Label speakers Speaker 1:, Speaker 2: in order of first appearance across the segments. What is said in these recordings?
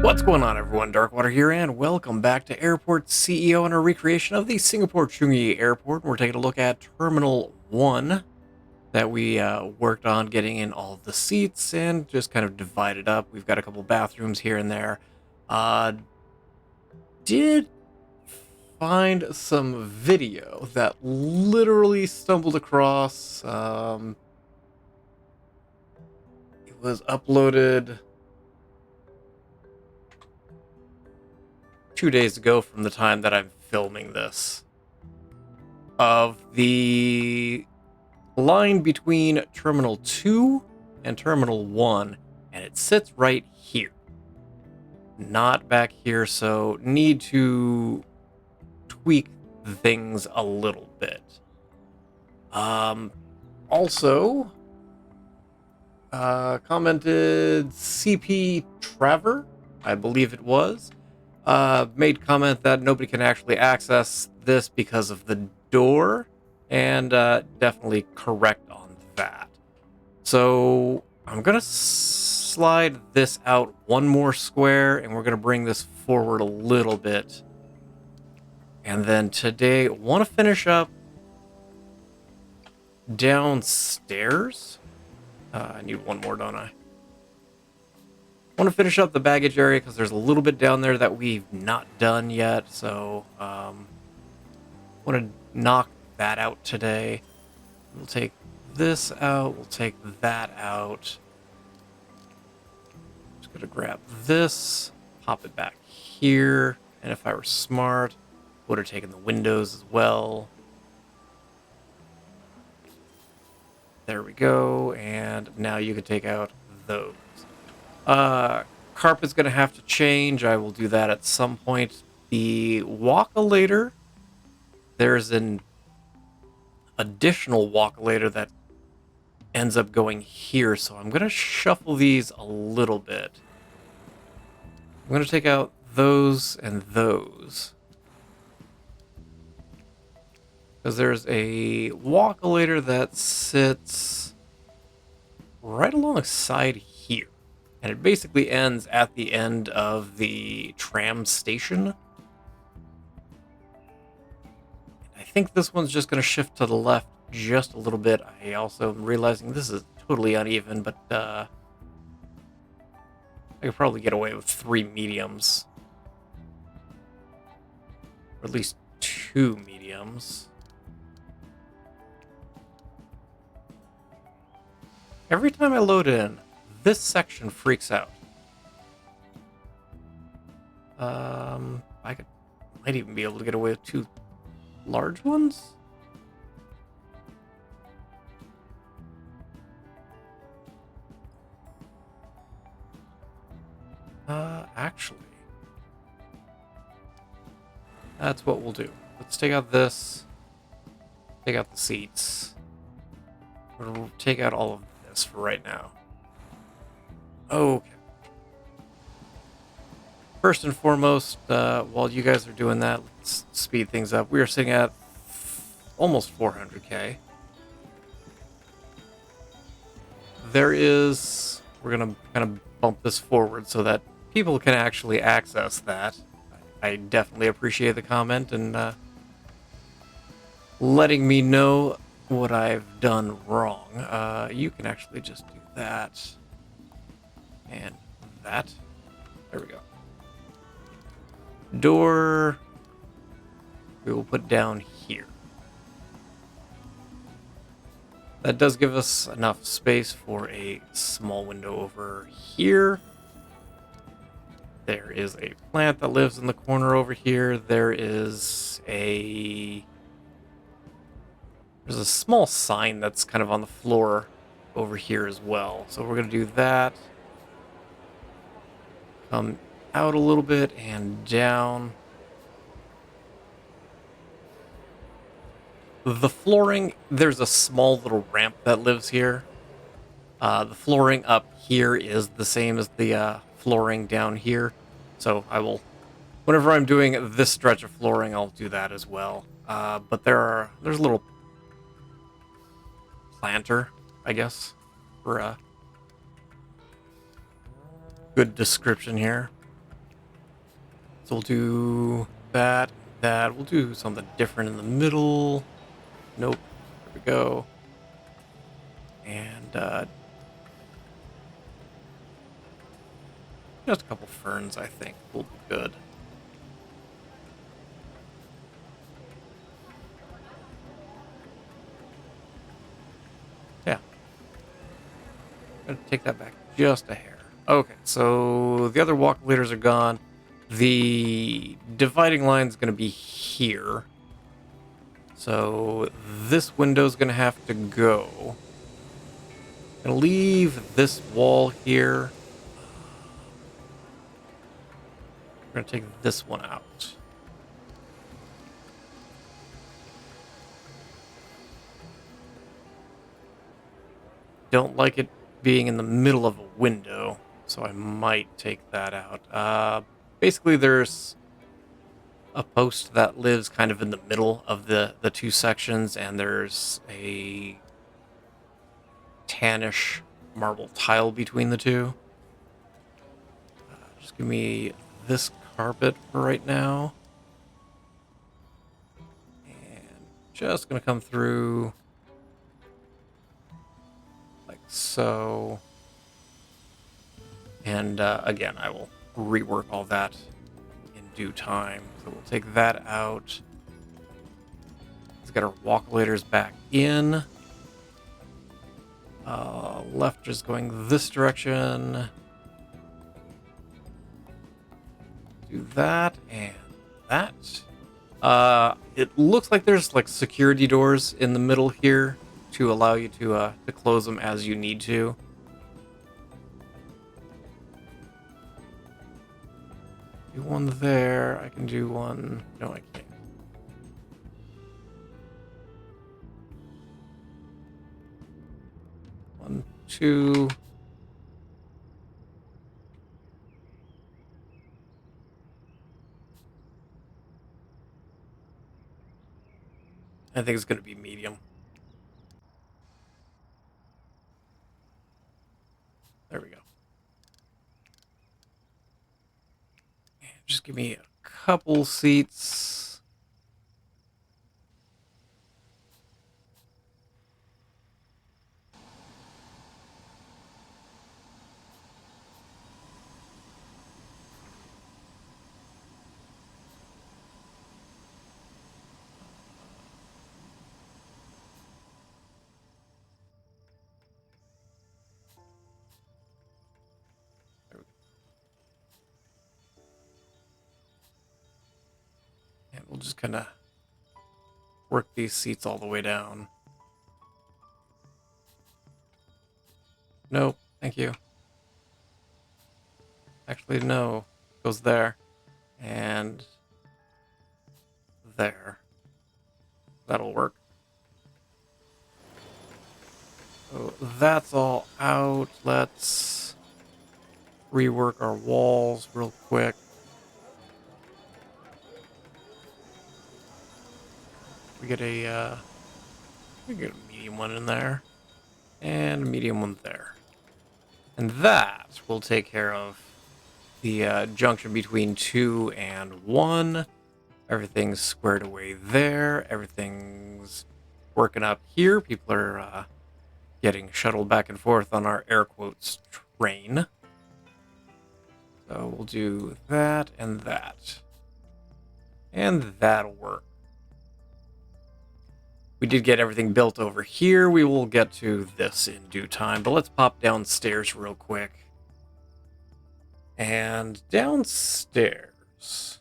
Speaker 1: What's going on, everyone? Darkwater here, and welcome back to Airport CEO and a recreation of the Singapore Changi Airport. We're taking a look at Terminal 1 that we worked on getting in all of the seats and just kind of divided up. We've got a couple bathrooms here and there. Did find some video that literally stumbled across. It was uploaded 2 days ago from the time that I'm filming this, of the line between Terminal 2 and Terminal 1, and it sits right here, not back here, so need to tweak things a little bit. Also, commented CP Trevor, I believe it was, made comment that nobody can actually access this because of the door, and definitely correct on that. So I'm gonna slide this out one more square, and we're gonna bring this forward a little bit. And then today, want to finish up downstairs. I need one more, don't I? Want to finish up the baggage area because there's a little bit down there that we've not done yet, so want to knock that out today. We'll take this out, we'll take that out. Just gonna grab this, pop it back here, and if I were smart, would have taken the windows as well. There we go, and now you can take out those. Carpet's gonna have to change. I will do that at some point. The walk-a-lator, there's an additional walk-a-lator that ends up going here, so I'm gonna shuffle these a little bit. I'm gonna take out those and those, because there's a walk-a-lator that sits right alongside here. And it basically ends at the end of the tram station. I think this one's just going to shift to the left just a little bit. I also am realizing this is totally uneven, but I could probably get away with 3 mediums. Or at least 2 mediums. Every time I load in, this section freaks out. Might even be able to get away with 2 large ones. Actually, that's what we'll do. Let's take out this. Take out the seats. We'll take out all of this for right now. Okay. First and foremost, while you guys are doing that, let's speed things up. We are sitting at almost 400k. We're going to kind of bump this forward so that people can actually access that. I definitely appreciate the comment and letting me know what I've done wrong. You can actually just do that. And that. There we go. Door, we will put down here. That does give us enough space for a small window over here. There is a plant that lives in the corner over here. There's a small sign that's kind of on the floor over here as well. So we're going to do that. Come out a little bit and down. The flooring, there's a small little ramp that lives here. The flooring up here is the same as the flooring down here. So I will, whenever I'm doing this stretch of flooring, I'll do that as well. But there's a little planter, I guess, for a good description here. So we'll do that, that. We'll do something different in the middle. Nope. There we go. And just a couple ferns, I think, will be good. Yeah. I'm gonna take that back just a hair. Okay, so the other walk leaders are gone. The dividing line is going to be here. So this window's going to have to go. I'm going to leave this wall here. We're going to take this one out. Don't like it being in the middle of a window, so I might take that out. Basically, there's a post that lives kind of in the middle of the two sections, and there's a tannish marble tile between the two. Just give me this carpet for right now. And just going to come through like so. And again, I will rework all that in due time. So we'll take that out. Let's get our walk-laters back in. Left is going this direction. Do that and that. It looks like there's like security doors in the middle here to allow you to close them as you need to. Do one there. I can do one. No, I can't. One, two. I think it's going to be medium. There we go. And just give me a couple seats. And we'll just kind of work these seats all the way down. Nope, thank you. Actually, no. It goes there. And there. That'll work. So that's all out. Let's rework our walls real quick. We get a medium one in there, and a medium one there, and that will take care of the junction between 2 and 1. Everything's squared away there. Everything's working up here. People are getting shuttled back and forth on our air quotes train. So we'll do that, and that'll work. We did get everything built over here. We will get to this in due time, but let's pop downstairs real quick. And downstairs,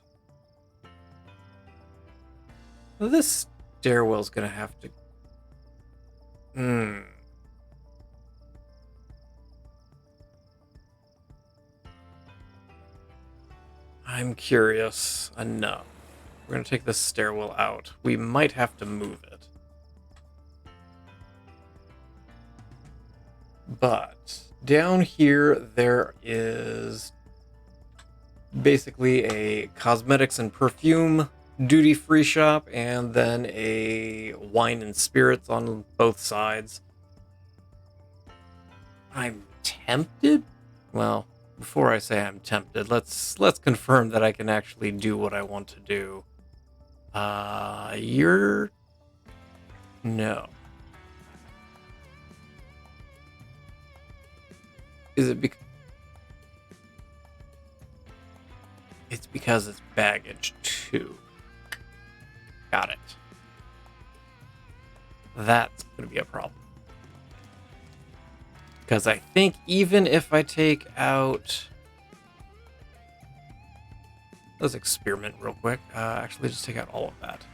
Speaker 1: this stairwell's gonna have to... I'm curious enough. We're gonna take this stairwell out. We might have to move it. But down here, there is basically a cosmetics and perfume duty-free shop, and then a wine and spirits on both sides. I'm tempted? Well, before I say I'm tempted, let's confirm that I can actually do what I want to do. You're... No. Is it because... It's because it's baggage, too. Got it. That's going to be a problem. Because I think even if I take out... Let's experiment real quick. Actually, just take out all of that.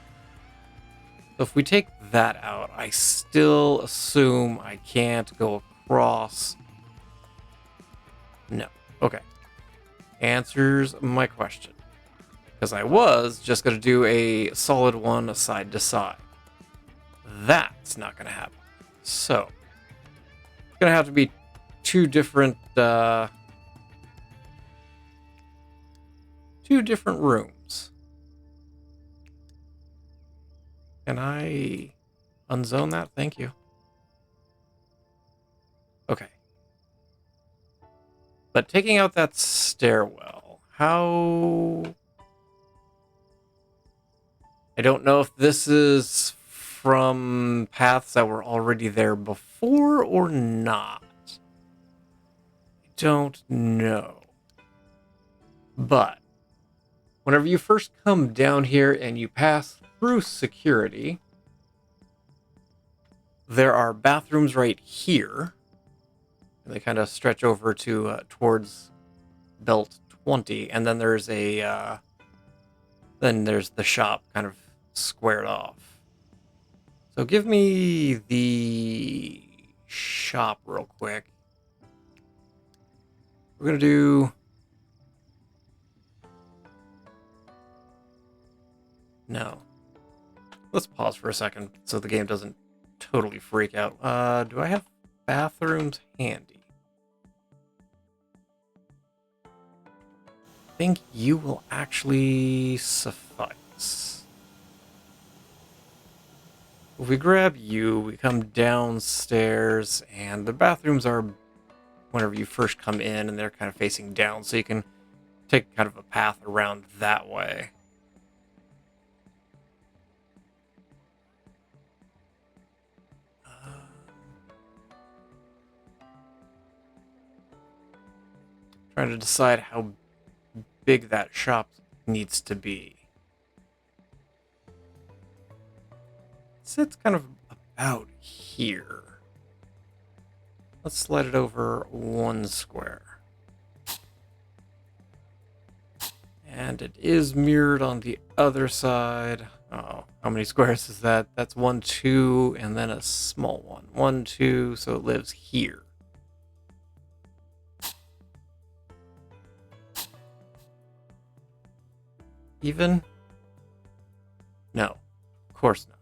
Speaker 1: So if we take that out, I still assume I can't go across. No. Okay. Answers my question. Because I was just going to do a solid one side to side. That's not going to happen. So, it's going to have to be two different rooms. Can I unzone that? Thank you. Okay. But taking out that stairwell, how... I don't know if this is from paths that were already there before or not. I don't know. But whenever you first come down here and you pass through security, there are bathrooms right here. They kind of stretch over to towards belt 20, and then there's a then there's the shop kind of squared off. So give me the shop real quick. We're gonna do... No. Let's pause for a second so the game doesn't totally freak out. Do I have bathrooms handy? I think you will actually suffice. If we grab you, we come downstairs, and the bathrooms are whenever you first come in, and they're kind of facing down, so you can take kind of a path around that way. Trying to decide how big that shop needs to be. It sits kind of about here. Let's slide it over 1 square. And it is mirrored on the other side. Oh, how many squares is that? That's 1, 2, and then a small one. 1, 2, so it lives here. Even? No, of course not.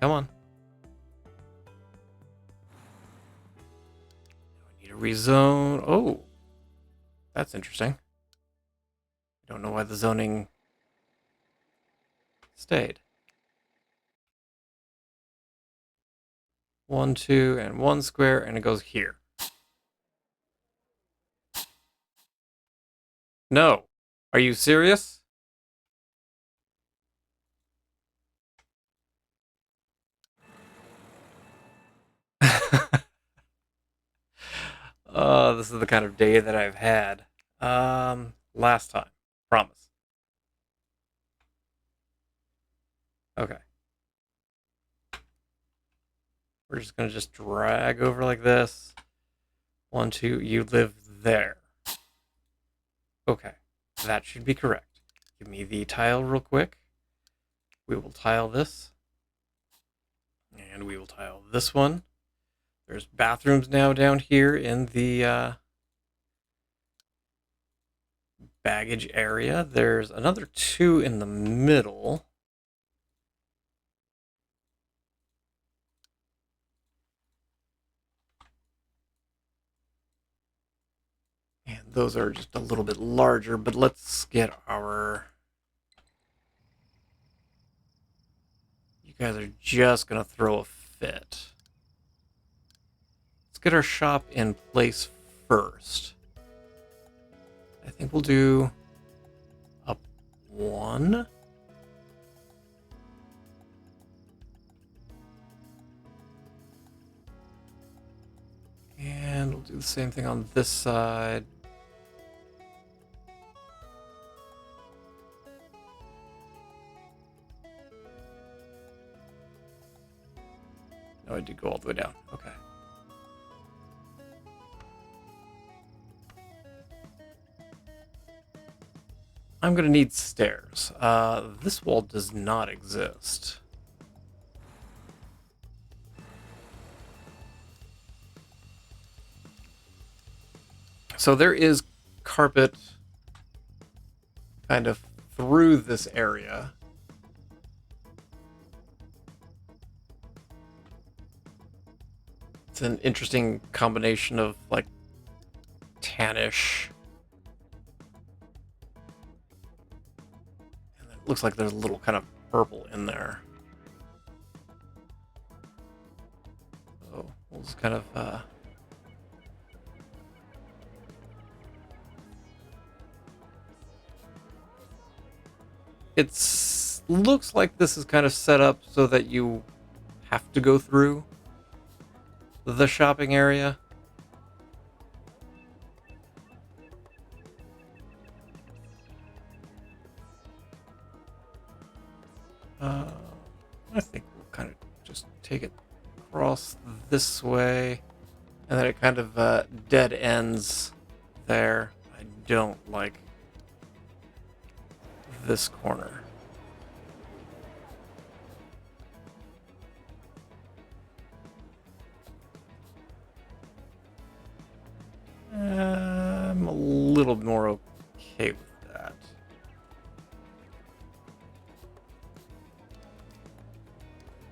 Speaker 1: Come on. I need to rezone. Oh, that's interesting. I don't know why the zoning stayed. 1, 2, and 1 square, and it goes here. No. Are you serious? This is the kind of day that I've had. Last time. Promise. Okay. We're just gonna just drag over like this. 1, 2, you live there. Okay. That should be correct. Give me the tile real quick. We will tile this. And we will tile this one. There's bathrooms now down here in the baggage area. There's another 2 in the middle. And those are just a little bit larger, but let's get our... You guys are just gonna throw a fit. Let's get our shop in place first. I think we'll do up 1. And we'll do the same thing on this side. No, I did go all the way down. Okay. I'm going to need stairs. This wall does not exist. So there is carpet kind of through this area. It's an interesting combination of like tannish. And it looks like there's a little kind of purple in there. So we'll just kind of it looks like this is kind of set up so that you have to go through the shopping area. I think we'll kind of just take it across this way, and then it kind of dead ends there. I don't like this corner. I'm a little more okay with that.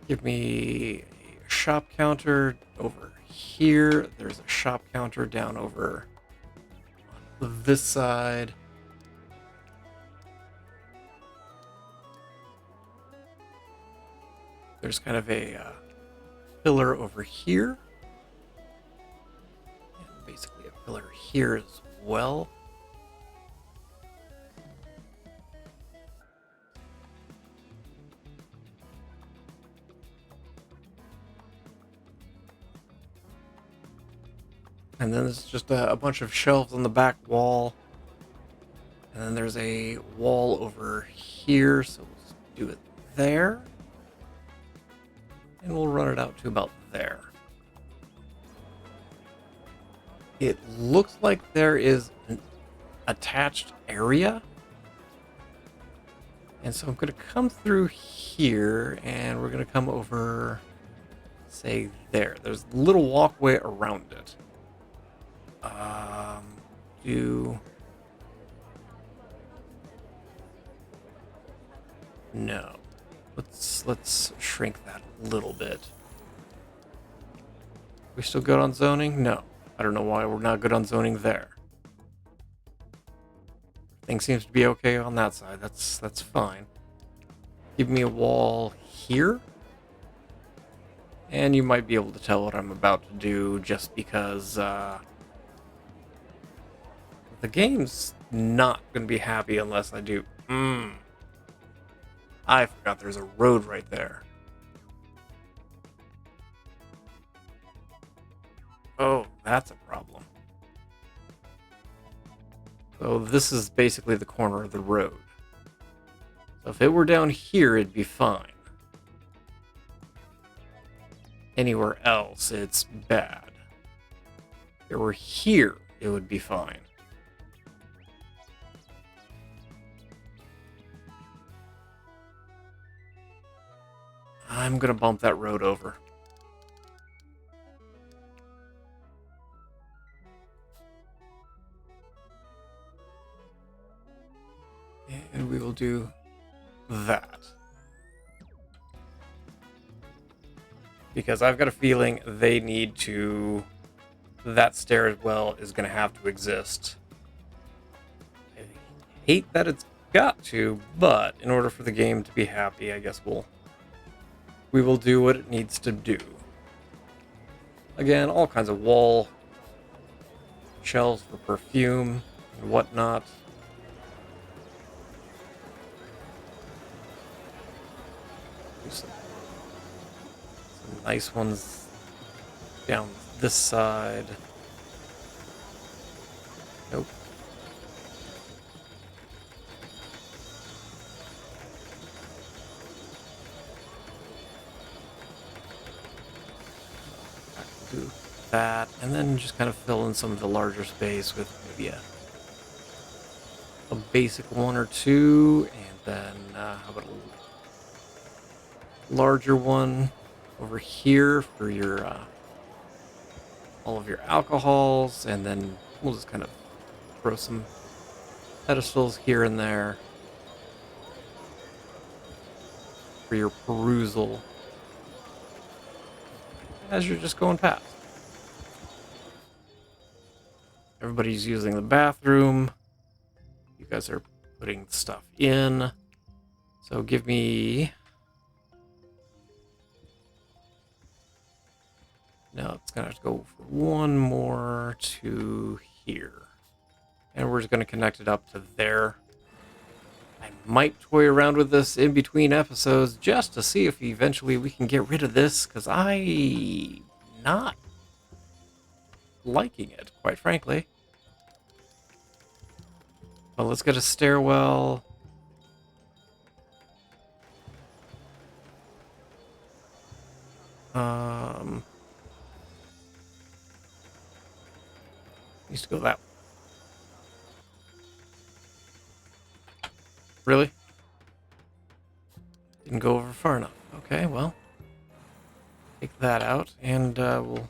Speaker 1: Give me a shop counter over here. There's a shop counter down over on this side. There's kind of a pillar over here. And basically a pillar here as well. And then there's just a bunch of shelves on the back wall. And then there's a wall over here, so we'll just do it there. And we'll run it out to about there. It looks like there is an attached area. And so I'm going to come through here, and we're going to come over, say, there. There's a little walkway around it. No. Let's shrink that a little bit. We still good on zoning? No. I don't know why we're not good on zoning there. Things seems to be okay on that side. That's fine. Give me a wall here. And you might be able to tell what I'm about to do just because the game's not going to be happy unless I do. I forgot there's a road right there. Oh, that's a problem. So this is basically the corner of the road. So if it were down here, it'd be fine. Anywhere else, it's bad. If it were here, it would be fine. I'm gonna bump that road over. And we will do that. Because I've got a feeling they need to... That stair as well is going to have to exist. I hate that it's got to, but in order for the game to be happy, I guess we'll we will do what it needs to do. Again, all kinds of wall shelves for perfume and whatnot. Some nice ones down this side. Nope. Do that, and then just kind of fill in some of the larger space with maybe a basic one or two, and then how about a larger one over here for your all of your alcohols, and then we'll just kind of throw some pedestals here and there for your perusal as you're just going past. Everybody's using the bathroom. You guys are putting stuff in. So give me... No, it's going to have to go for one more to here. And we're just going to connect it up to there. I might toy around with this in between episodes just to see if eventually we can get rid of this, because I'm not liking it, quite frankly. Well, let's get a stairwell. Needs to go that way. Really? Didn't go over far enough. Okay, well. Take that out, and we'll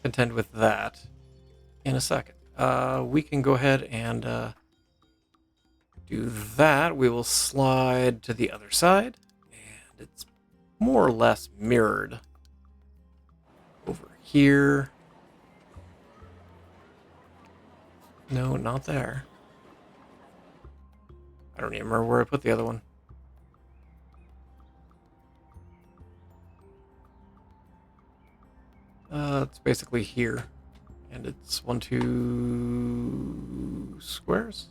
Speaker 1: contend with that in a second. We can go ahead and do that. We will slide to the other side, and it's more or less mirrored over here. No, not there. I don't even remember where I put the other one. It's basically here. And it's 1, 2 squares.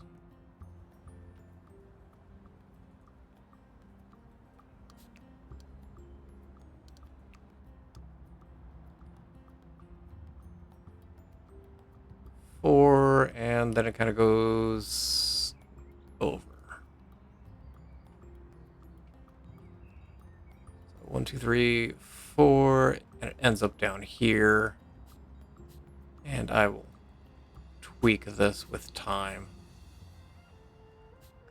Speaker 1: Four, and then it kind of goes over. So 1, 2, 3, 4, and it ends up down here. And I will tweak this with time.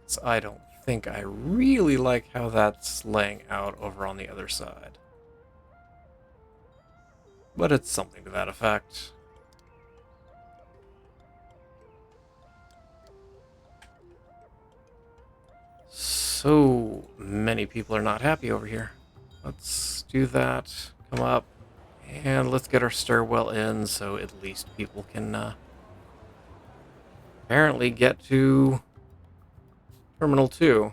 Speaker 1: 'Cause I don't think I really like how that's laying out over on the other side. But it's something to that effect. So many people are not happy over here. Let's do that. Come up. And let's get our stairwell in so at least people can apparently get to Terminal 2.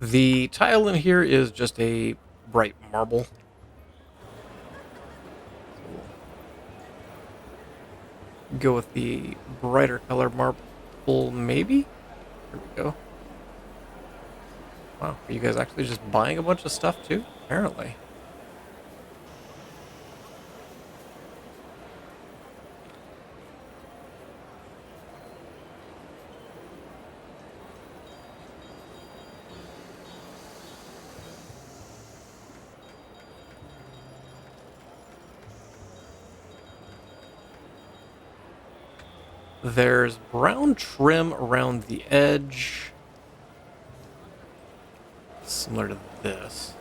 Speaker 1: The tile in here is just a bright marble. Go with the brighter color marble, maybe? Here we go. Wow, are you guys actually just buying a bunch of stuff too? Apparently. There's brown trim around the edge, similar to this.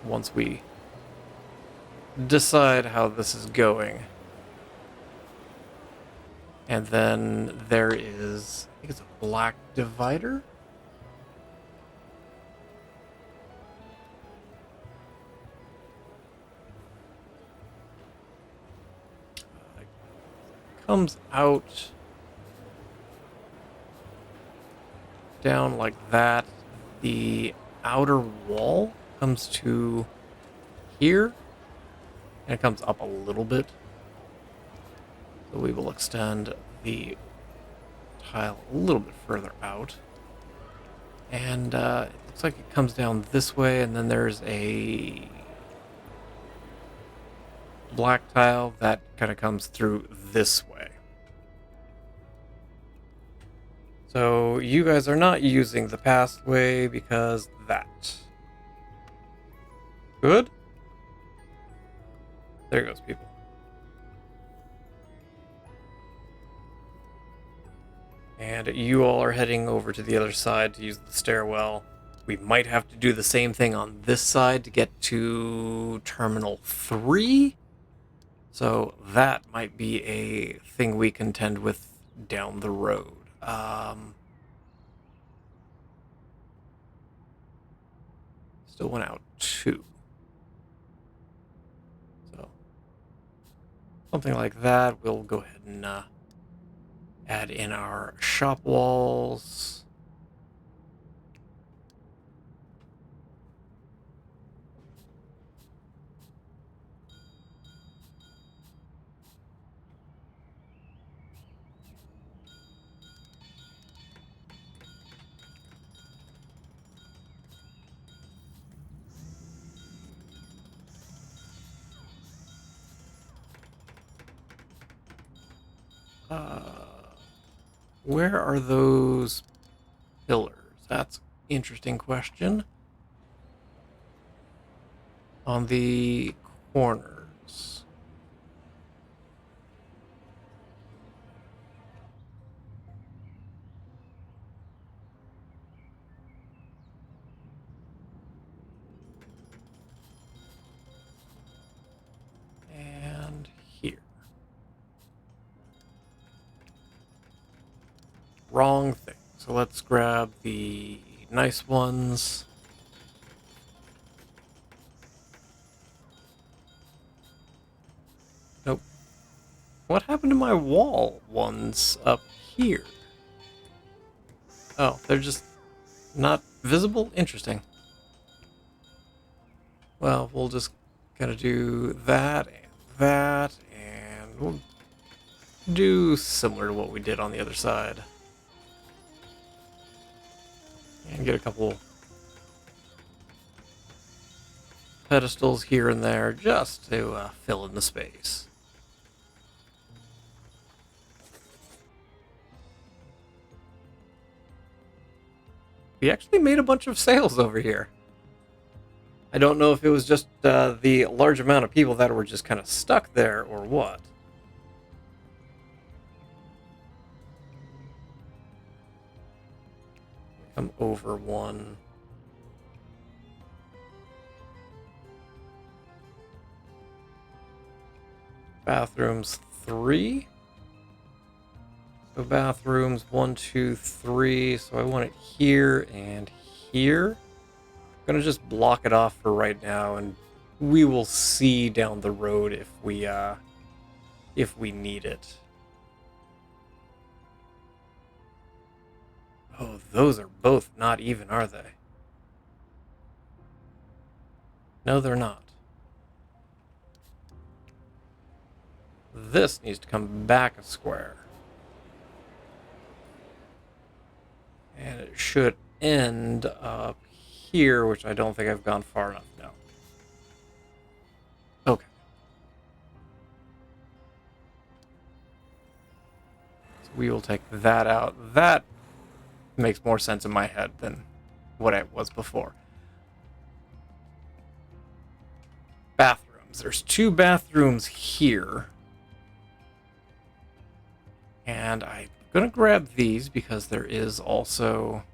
Speaker 1: Once we decide how this is going. And then there is, I think it's a black divider. Comes out down like that. The outer wall comes to here, and it comes up a little bit. So we will extend the tile a little bit further out. And it looks like it comes down this way, and then there's a black tile that kind of comes through this way. So you guys are not using the pathway because that. Good? There goes, people. And you all are heading over to the other side to use the stairwell. We might have to do the same thing on this side to get to Terminal 3. So that might be a thing we contend with down the road. Still went out 2. So something like that. We'll go ahead and add in our shop walls. Where are those pillars? That's an interesting question. On the corners. And here. Wrong thing. So let's grab the nice ones. Nope. What happened to my wall ones up here? Oh, they're just not visible? Interesting. Well, we'll just gotta do that and that, and we'll do similar to what we did on the other side. And get a couple pedestals here and there just to fill in the space. We actually made a bunch of sales over here. I don't know if it was just the large amount of people that were just kind of stuck there or what. Come over one. Bathrooms 3. So bathrooms 1, 2, 3. So I want it here and here. I'm gonna just block it off for right now, and we will see down the road if we need it. Oh, those are both not even, are they? No, they're not. This needs to come back a square. And it should end up here, which I don't think I've gone far enough. No. Okay. So we will take that out. That makes more sense in my head than what it was before. Bathrooms. There's 2 bathrooms here. And I'm going to grab these because there is also...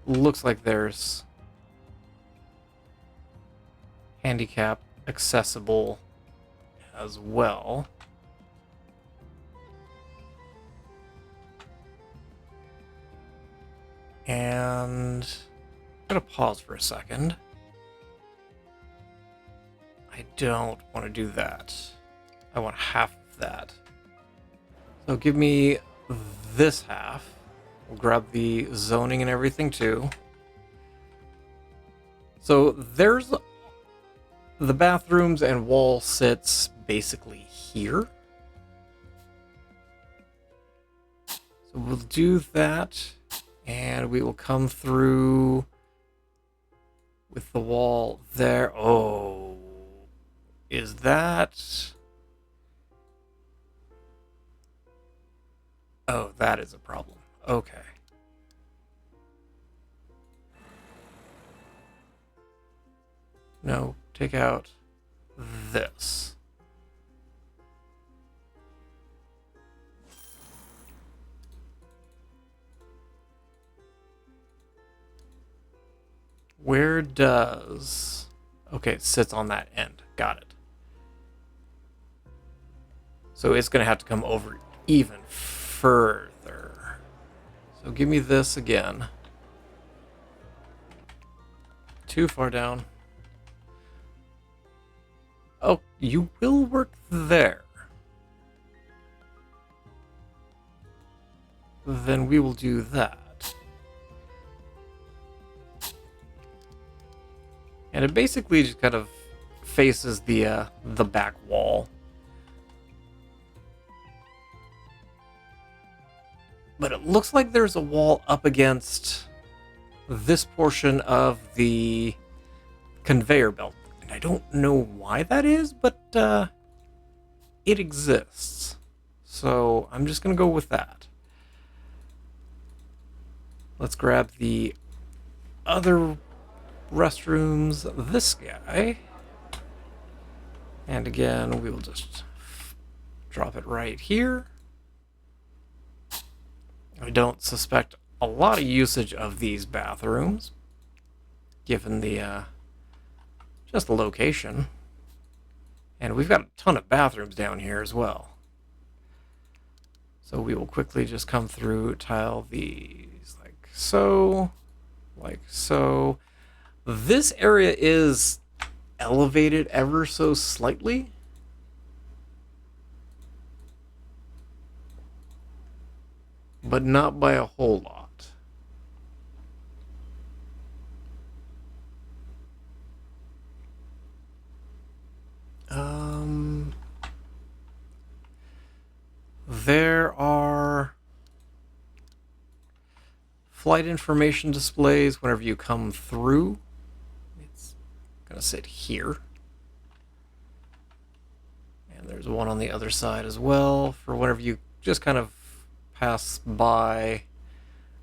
Speaker 1: It looks like there's handicap accessible as well. And I'm gonna pause for a second. I don't want to do that. I want half of that. So give me this half. We'll grab the zoning and everything too. So there's the bathrooms and wall sits basically here. So we'll do that, and we will come through with the wall there. Oh, is that... Oh, that is a problem. Okay. No, take out this. Where does... Okay, it sits on that end. Got it. So it's going to have to come over even further. So give me this again. Too far down. Oh, you will work there. Then we will do that. And it basically just kind of faces the back wall. But it looks like there's a wall up against this portion of the conveyor belt. And I don't know why that is, but it exists. So I'm just going to go with that. Let's grab the other restrooms, this guy. And again, we will just drop it right here. I don't suspect a lot of usage of these bathrooms, given the just the location. And we've got a ton of bathrooms down here as well. So we will quickly just come through, tile these like so, like so. This area is elevated ever so slightly. But not by a whole lot. There are flight information displays whenever you come through. It's gonna sit here. And there's one on the other side as well for whenever you just kind of pass by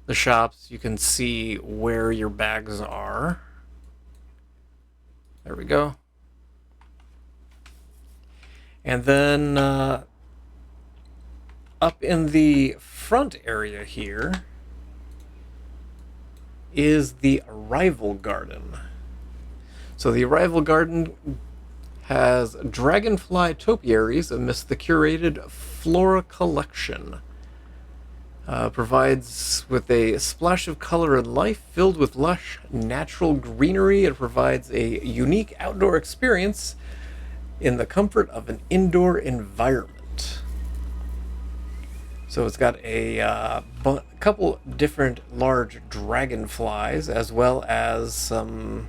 Speaker 1: the shops, you can see where your bags are. There we go. And then up in the front area here is the arrival garden. So the arrival garden has dragonfly topiaries amidst the curated flora collection. Provides with a splash of color and life filled with lush natural greenery. It provides a unique outdoor experience in the comfort of an indoor environment. So it's got a couple different large dragonflies as well as some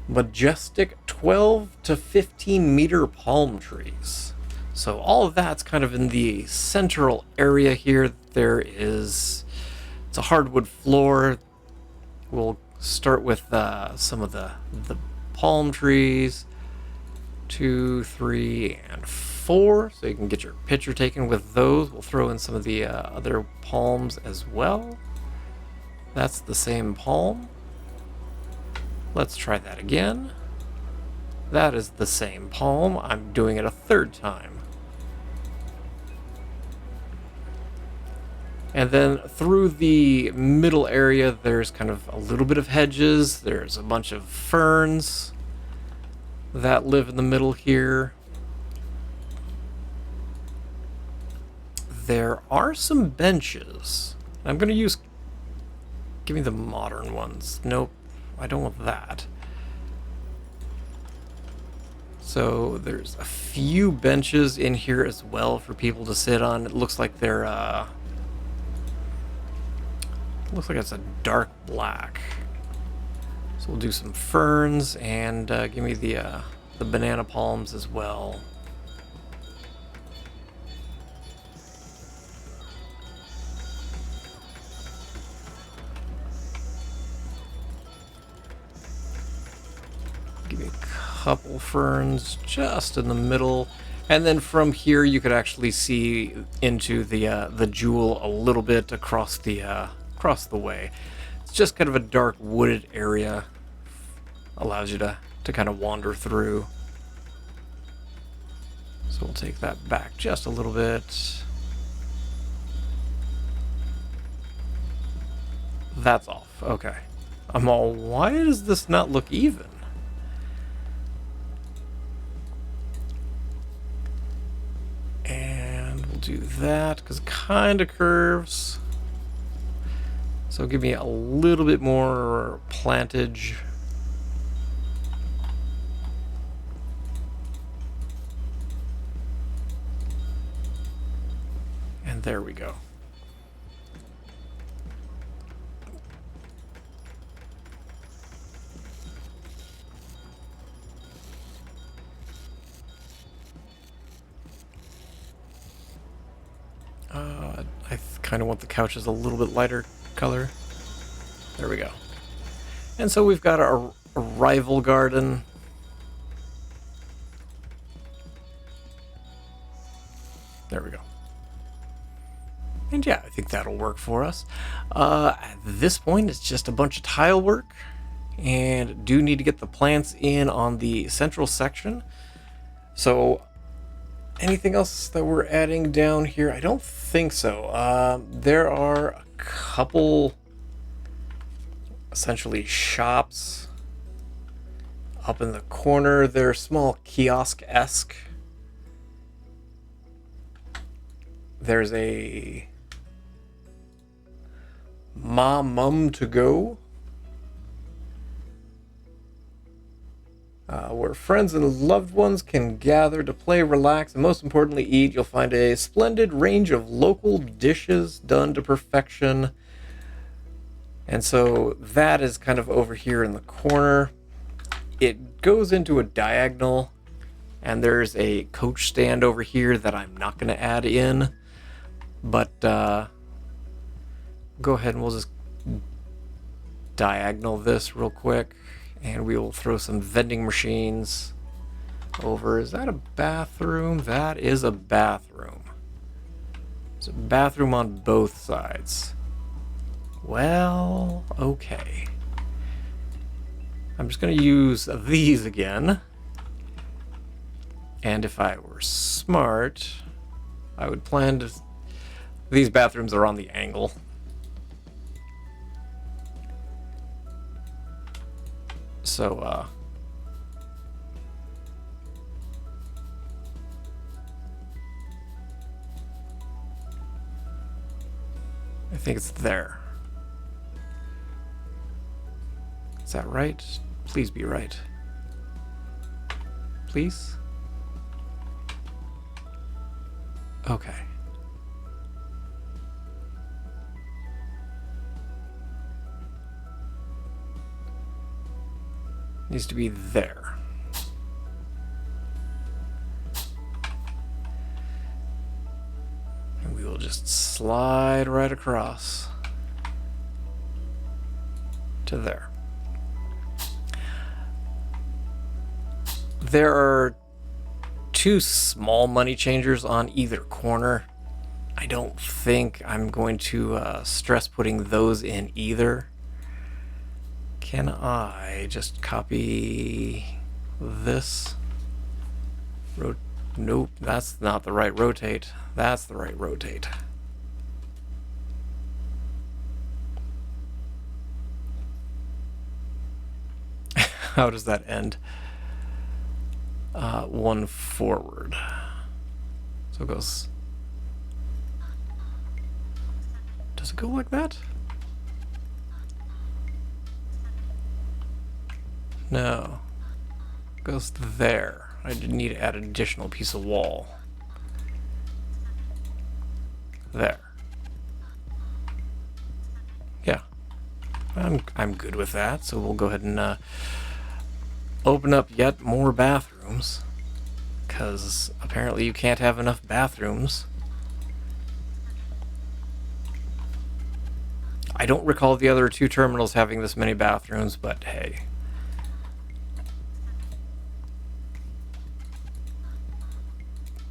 Speaker 1: majestic 12 to 15 meter palm trees. So all of that's kind of in the central area here. There is, it's a hardwood floor. We'll start with some of the palm trees. 2, 3, and 4. So you can get your picture taken with those. We'll throw in some of the other palms as well. That's the same palm. Let's try that again. That is the same palm. I'm doing it a third time. And then through the middle area, there's kind of a little bit of hedges. There's a bunch of ferns that live in the middle here. There are some benches. I'm going to use... Give me the modern ones. Nope, I don't want that. So there's a few benches in here as well for people to sit on. It looks like they're... looks like it's a dark black. So we'll do some ferns and give me the banana palms as well. Give me a couple ferns just in the middle. And then from here you could actually see into the Jewel a little bit across the way. It's just kind of a dark wooded area. Allows you to kind of wander through. So we'll take that back just a little bit. That's off. Okay. I'm all, why does this not look even? And we'll do that because it kind of curves. So give me a little bit more plantage. And there we go. I kind of want the couches a little bit lighter color. There we go. And so we've got a rival garden. There we go. And yeah, I think that'll work for us. At this point, it's just a bunch of tile work. And do need to get the plants in on the central section. So anything else that we're adding down here? I don't think so. There are a couple essentially shops up in the corner. They're small kiosk-esque. There's a Mum to go, where friends and loved ones can gather to play, relax, and most importantly eat. You'll find a splendid range of local dishes done to perfection. And so that is kind of over here in the corner. It goes into a diagonal, and there's a coach stand over here that I'm not going to add in. But go ahead and we'll just diagonal this real quick. And we will throw some vending machines over. Is that a bathroom? That is a bathroom. There's a bathroom on both sides. Well, okay. I'm just going to use these again. And if I were smart, I would plan to... These bathrooms are on the angle. So, I think it's there. Is that right? Please be right. Please? Okay. Needs to be there. And we will just slide right across to there. There are two small money changers on either corner. I don't think I'm going to stress putting those in either. Can I just copy this? Nope, that's not the right rotate. That's the right rotate. How does that end? One forward. So it goes... Does it go like that? No. It goes there. I did need to add an additional piece of wall. There. Yeah. I'm good with that, so we'll go ahead and open up yet more bathrooms. Because apparently you can't have enough bathrooms. I don't recall the other two terminals having this many bathrooms, but hey.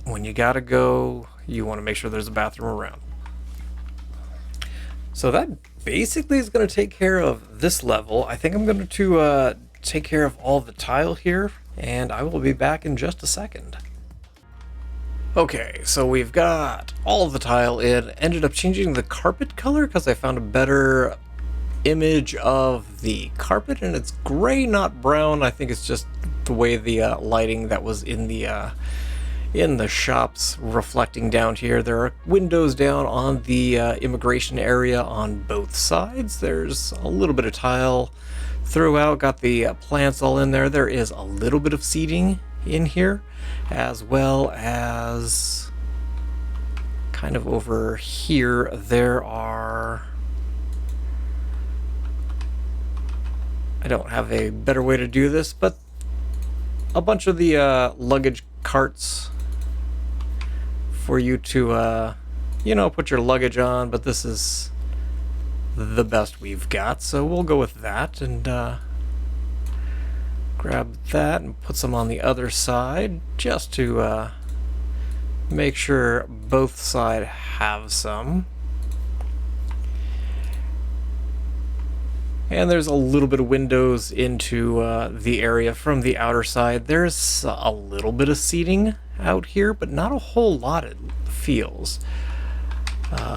Speaker 1: When you gotta go, you want to make sure there's a bathroom around. So that basically is going to take care of this level. I think I'm going to take care of all the tile here, and I will be back in just a second. Okay, so we've got all the tile in. Ended up changing the carpet color because I found a better image of the carpet, and it's gray, not brown. I think it's just the way the lighting that was in the shops reflecting down here. There are windows down on the immigration area on both sides. There's a little bit of tile throughout. Got the plants all in there. There is a little bit of seating in here, as well as kind of over here there are... I don't have a better way to do this, but a bunch of the luggage carts for you to, you know, put your luggage on, but this is the best we've got, so we'll go with that and grab that and put some on the other side just to make sure both sides have some. And there's a little bit of windows into the area from the outer side. There's a little bit of seating out here, but not a whole lot, it feels.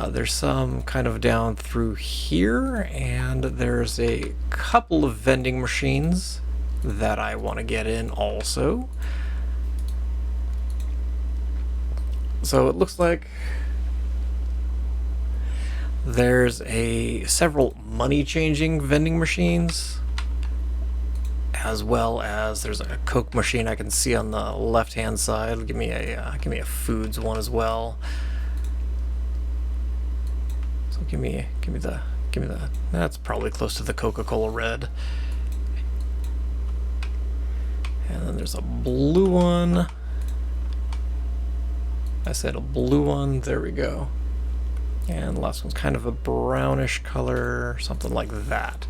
Speaker 1: There's some kind of down through here, and there's a couple of vending machines that I want to get in also. So it looks like there's several money changing vending machines, as well as there's a Coke machine I can see on the left hand side. Give me a foods one as well. So give me the that's probably close to the Coca-Cola red. And then there's a blue one. I said a blue one, there we go. And the last one's kind of a brownish color, something like that.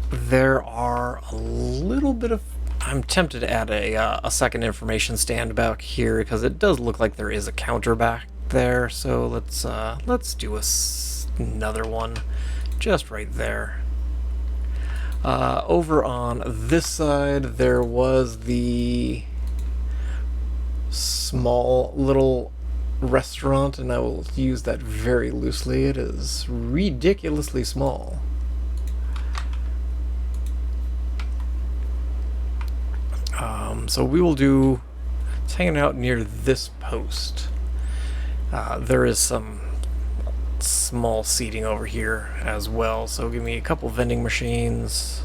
Speaker 1: There are a little bit of... I'm tempted to add a second information stand back here because it does look like there is a counter back there. So let's do another one just right there. Over on this side, there was the small little restaurant, and I will use that very loosely. It is ridiculously small. So we will do... It's hanging out near this post. There is some small seating over here as well, so give me a couple vending machines.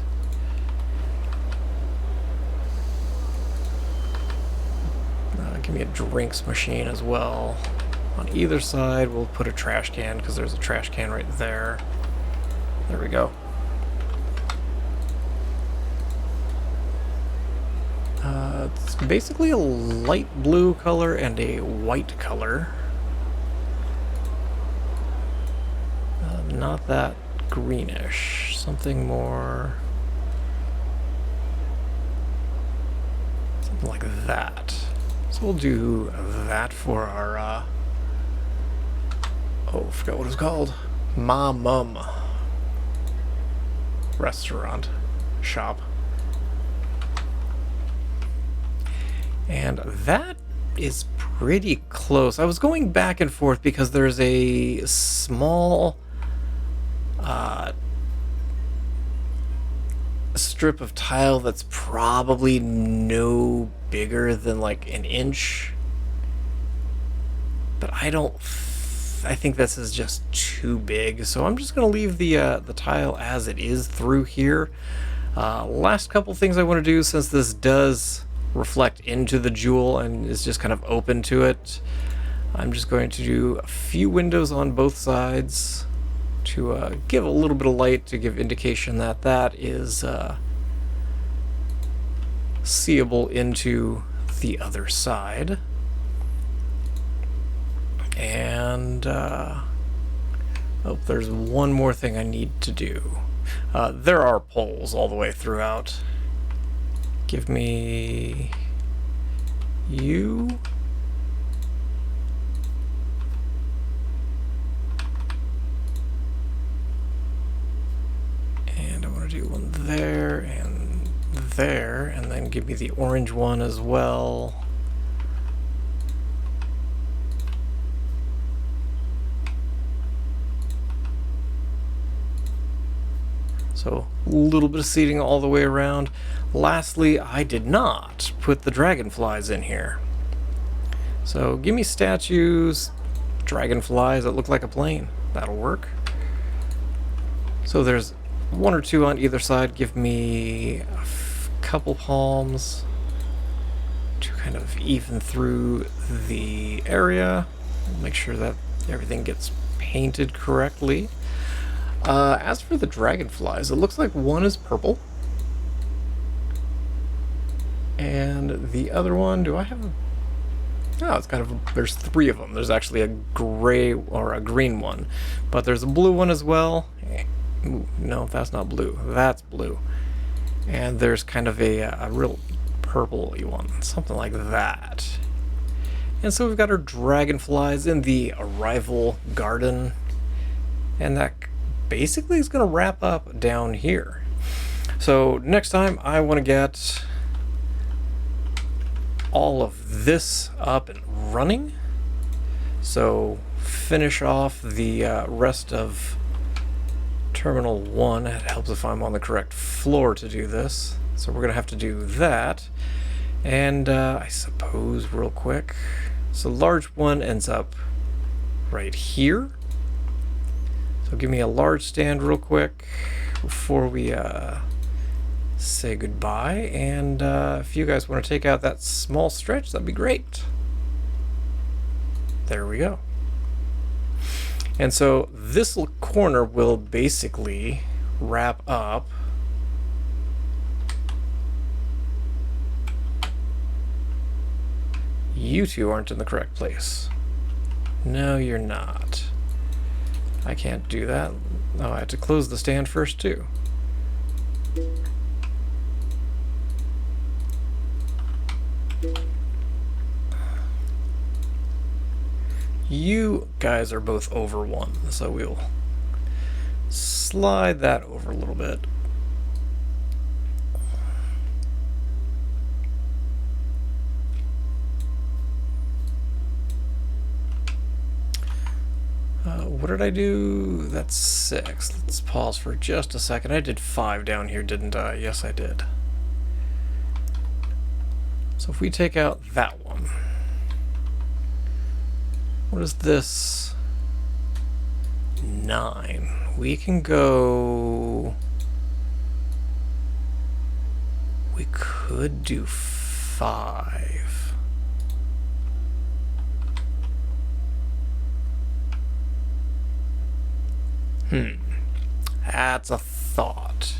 Speaker 1: Give me a drinks machine as well. On either side we'll put a trash can because there's a trash can right there. There we go. It's basically a light blue color and a white color. Not that greenish. Something more... something like that. So we'll do that for our, oh, I forgot what it was called. Mum restaurant shop. And that is pretty close. I was going back and forth because there's a small strip of tile that's probably no bigger than like an inch. But I think this is just too big, so I'm just going to leave the tile as it is through here. Last couple things I want to do, since this does reflect into the jewel and is just kind of open to it, I'm just going to do a few windows on both sides to give a little bit of light, to give indication that that is seeable into the other side. And oh, there's one more thing I need to do. There are poles all the way throughout. Give me you. And I want to do one there, and then give me the orange one as well. So a little bit of seating all the way around. Lastly, I did not put the dragonflies in here. So give me statues, dragonflies that look like a plane. That'll work. So there's one or two on either side. Give me a couple palms to kind of even through the area. Make sure that everything gets painted correctly. As for the dragonflies, it looks like one is purple. And the other one, do I have a... Oh, it's kind of... There's three of them. There's actually a gray or a green one. But there's a blue one as well. Ooh, no, that's not blue. That's blue. And there's kind of a real purple-y one. Something like that. And so we've got our dragonflies in the arrival garden. And that basically is going to wrap up down here. So next time I want to get all of this up and running. So finish off the rest of Terminal 1. It helps if I'm on the correct floor to do this. So we're going to have to do that. And I suppose real quick. So large one ends up right here. So give me a large stand real quick before we say goodbye. And if you guys want to take out that small stretch, that'd be great. There we go. And so this little corner will basically wrap up you two aren't in the correct place. No, you're not. I can't do that. Oh, I have to close the stand first, too. You guys are both over one, so we'll slide that over a little bit. What did I do? That's 6. Let's pause for just a second. I did 5 down here, didn't I? Yes, I did. So if we take out that one, what is this? 9. We can go... We could do 5. That's a thought.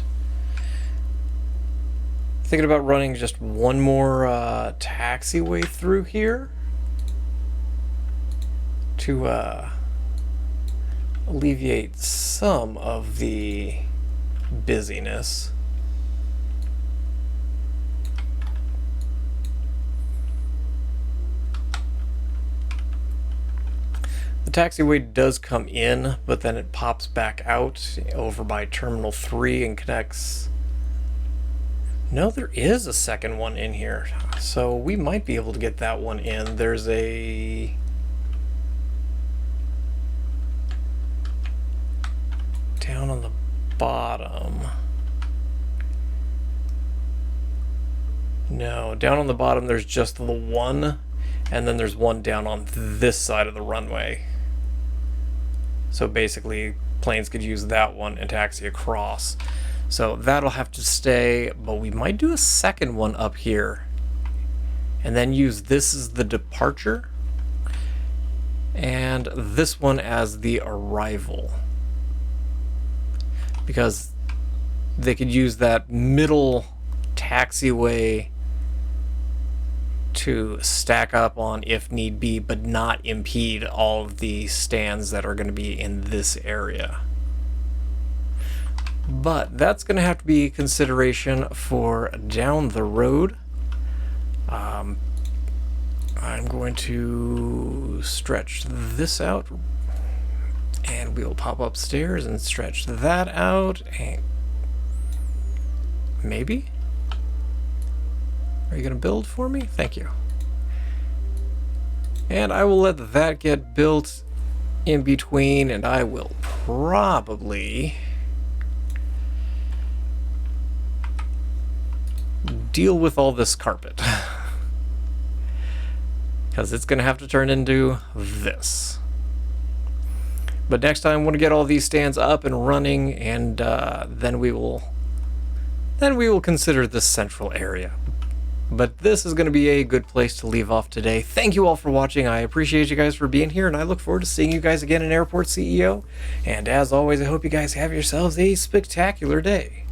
Speaker 1: Thinking about running just one more taxiway through here to alleviate some of the busyness. The taxiway does come in, but then it pops back out over by Terminal 3 and connects... No, there is a second one in here, so we might be able to get that one in. There's a... down on the bottom. No, down on the bottom there's just the one, and then there's one down on this side of the runway. So basically, planes could use that one and taxi across. So that'll have to stay, but we might do a second one up here. And then use this as the departure, and this one as the arrival. Because they could use that middle taxiway to stack up on if need be, but not impede all of the stands that are going to be in this area. But that's going to have to be consideration for down the road. I'm going to stretch this out, and we'll pop upstairs and stretch that out, and maybe? Are you going to build for me? Thank you. And I will let that get built in between, and I will probably deal with all this carpet. Because it's going to have to turn into this. But next time I want to get all these stands up and running, and then we will consider this central area. But this is going to be a good place to leave off today. Thank you all for watching. I appreciate you guys for being here, and I look forward to seeing you guys again in Airport CEO. And as always, I hope you guys have yourselves a spectacular day.